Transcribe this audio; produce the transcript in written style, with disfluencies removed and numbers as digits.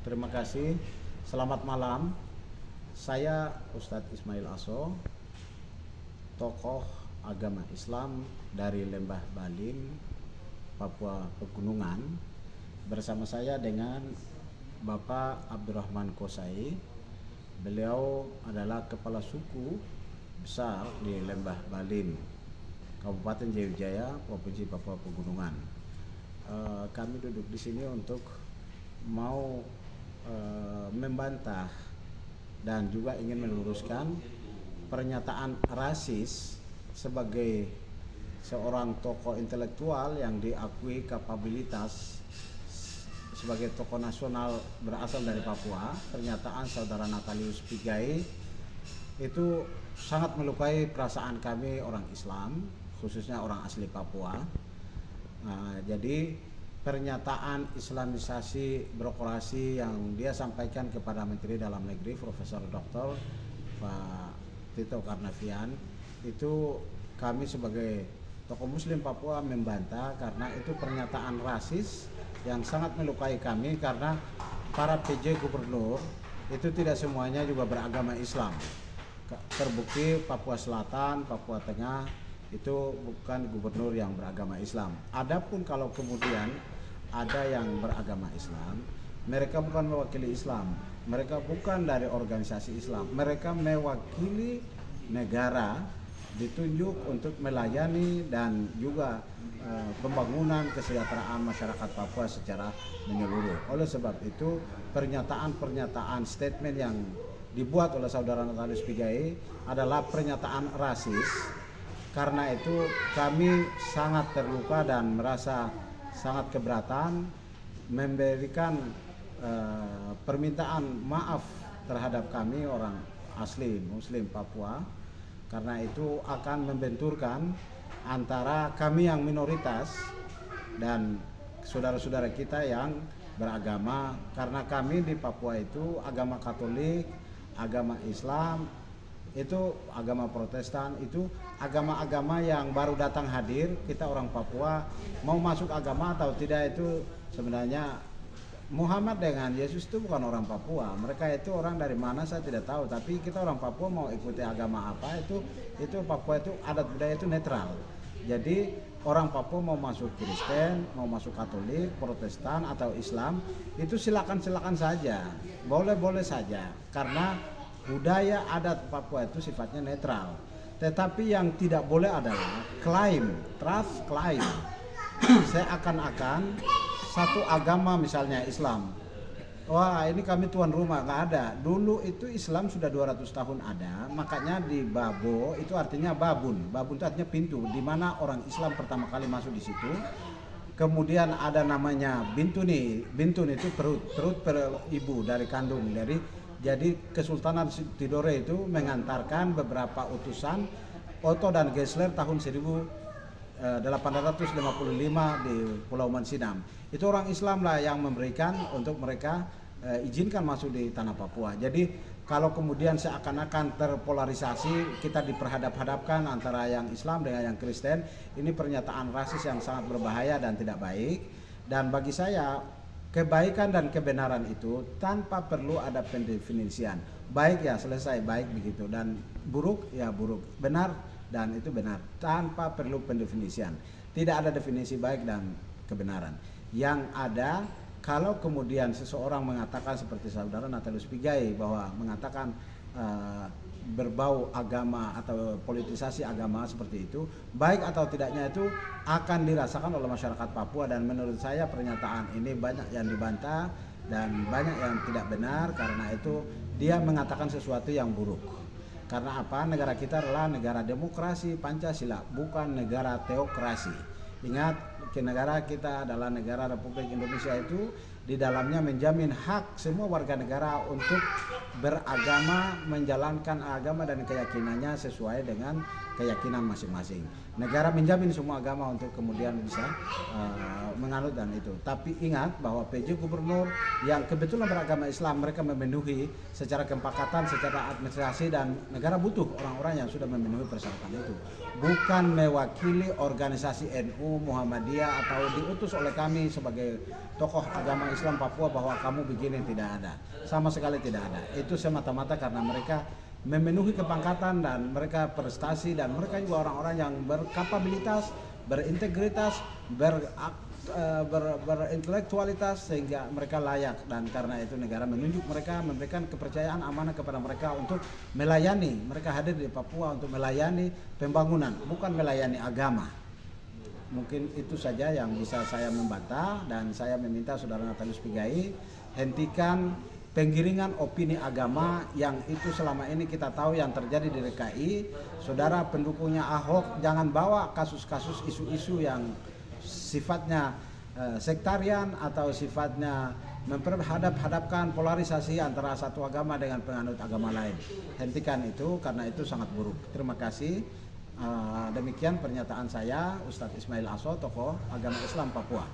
Terima kasih. Selamat malam. Saya Ustadz Ismail Aso, tokoh agama Islam dari Lembah Balin, Papua Pegunungan. Bersama saya dengan Bapak Abdurrahman Kosai. Beliau adalah kepala suku besar di Lembah Balin, Kabupaten Jayapura, Provinsi Papua Pegunungan. Kami duduk di sini untuk mau membantah dan juga ingin meluruskan pernyataan rasis sebagai seorang tokoh intelektual yang diakui kapabilitas sebagai tokoh nasional berasal dari Papua. Pernyataan saudara Natalius Pigai itu sangat melukai perasaan kami orang Islam, khususnya orang asli Papua. Jadi pernyataan Islamisasi birokrasi yang dia sampaikan kepada Menteri Dalam Negeri Profesor Dr. Pak Tito Karnavian itu kami sebagai tokoh Muslim Papua membantah, karena itu pernyataan rasis yang sangat melukai kami, karena para PJ gubernur itu tidak semuanya juga beragama Islam. Terbukti Papua Selatan, Papua Tengah itu bukan gubernur yang beragama Islam. Adapun kalau kemudian ada yang beragama Islam, mereka bukan mewakili Islam, mereka bukan dari organisasi Islam, mereka mewakili negara, ditunjuk untuk melayani dan juga pembangunan kesejahteraan masyarakat Papua secara menyeluruh. Oleh sebab itu pernyataan-pernyataan statement yang dibuat oleh saudara Natalius Pigai adalah pernyataan rasis. Karena itu kami sangat terluka dan merasa sangat keberatan memberikan permintaan maaf terhadap kami orang asli Muslim Papua, karena itu akan membenturkan antara kami yang minoritas dan saudara-saudara kita yang beragama, karena kami di Papua itu agama Katolik, agama Islam, itu agama Protestan, itu agama-agama yang baru datang hadir. Kita orang Papua mau masuk agama atau tidak itu sebenarnya Muhammad dengan Yesus itu bukan orang Papua. Mereka itu orang dari mana saya tidak tahu, tapi kita orang Papua mau ikuti agama apa itu Papua itu adat budaya itu netral. Jadi orang Papua mau masuk Kristen, mau masuk Katolik, Protestan atau Islam itu silakan saja, boleh saja, karena budaya adat Papua itu sifatnya netral. Tetapi yang tidak boleh adalah klaim, trust klaim. Seakan-akan satu agama misalnya Islam, wah ini kami tuan rumah, nggak ada. Dulu itu Islam sudah 200 tahun ada, makanya di Babo itu artinya babun. Babun itu artinya pintu, di mana orang Islam pertama kali masuk di situ. Kemudian ada namanya bintuni. Bintun itu perut ibu dari kandung. Jadi Kesultanan Tidore itu mengantarkan beberapa utusan Otto dan Gessler tahun 1855 di Pulau Mansinam. Itu orang Islam lah yang memberikan untuk mereka izinkan masuk di tanah Papua. Jadi kalau kemudian seakan-akan terpolarisasi, kita diperhadap-hadapkan antara yang Islam dengan yang Kristen, ini pernyataan rasis yang sangat berbahaya dan tidak baik. Dan bagi saya, kebaikan dan kebenaran itu tanpa perlu ada pendefinisian. Baik ya selesai, baik begitu, dan buruk ya buruk, benar dan itu benar, tanpa perlu pendefinisian. Tidak ada definisi baik dan kebenaran. Yang ada kalau kemudian seseorang mengatakan seperti saudara Natalius Pigai bahwa mengatakan berbau agama atau politisasi agama seperti itu, baik atau tidaknya itu akan dirasakan oleh masyarakat Papua. Dan menurut saya pernyataan ini banyak yang dibantah dan banyak yang tidak benar, karena itu dia mengatakan sesuatu yang buruk. Karena apa? Negara kita adalah negara demokrasi Pancasila, bukan negara teokrasi. Ingat, negara kita adalah negara Republik Indonesia, itu di dalamnya menjamin hak semua warga negara untuk beragama, menjalankan agama dan keyakinannya sesuai dengan keyakinan masing-masing. Negara menjamin semua agama untuk kemudian bisa menganut dan itu. Tapi ingat bahwa PJ Gubernur yang kebetulan beragama Islam, mereka memenuhi secara kesepakatan, secara administrasi, dan negara butuh orang-orang yang sudah memenuhi persyaratan itu. Bukan mewakili organisasi NU, Muhammadiyah, atau diutus oleh kami sebagai tokoh agama Islam Papua bahwa kamu begini, tidak ada. Sama sekali tidak ada. Itu semata-mata karena mereka memenuhi kepangkatan dan mereka prestasi, dan mereka juga orang-orang yang berkapabilitas, berintegritas, berintelektualitas, sehingga mereka layak, dan karena itu negara menunjuk mereka, memberikan kepercayaan amanah kepada mereka untuk melayani. Mereka hadir di Papua untuk melayani pembangunan, bukan melayani agama. Mungkin itu saja yang bisa saya membantah, dan saya meminta Saudara Natalius Pigai hentikan penggiringan opini agama yang itu selama ini kita tahu yang terjadi di DKI. Saudara pendukungnya Ahok jangan bawa kasus-kasus isu-isu yang sifatnya sektarian atau sifatnya memperhadap-hadapkan polarisasi antara satu agama dengan penganut agama lain. Hentikan itu karena itu sangat buruk. Terima kasih. Demikian pernyataan saya, Ustadz Ismail Aso, tokoh agama Islam Papua.